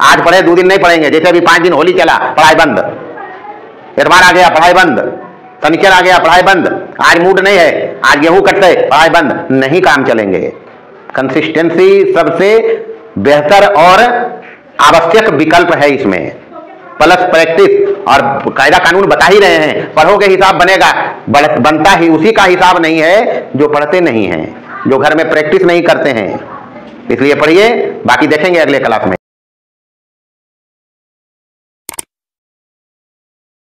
आज पढ़े 2 दिन नहीं पढ़ेंगे, जैसे अभी 5 दिन होली चला पढ़ाई बंद, इतवार आ गया पढ़ाई बंद, शनिचर आ गया पढ़ाई बंद, आज मूड नहीं है, आज गेहूं कटते पढ़ाई बंद, नहीं काम चलेंगे। कंसिस्टेंसी सबसे बेहतर और आवश्यक विकल्प है इसमें, प्लस प्रैक्टिस, और कायदा कानून बता ही रहे हैं, पढ़ोगे हिसाब बनेगा, बनता ही उसी का हिसाब नहीं है जो पढ़ते नहीं हैं, जो घर में प्रैक्टिस नहीं करते हैं। इसलिए पढ़िए, बाकी देखेंगे अगले क्लास में।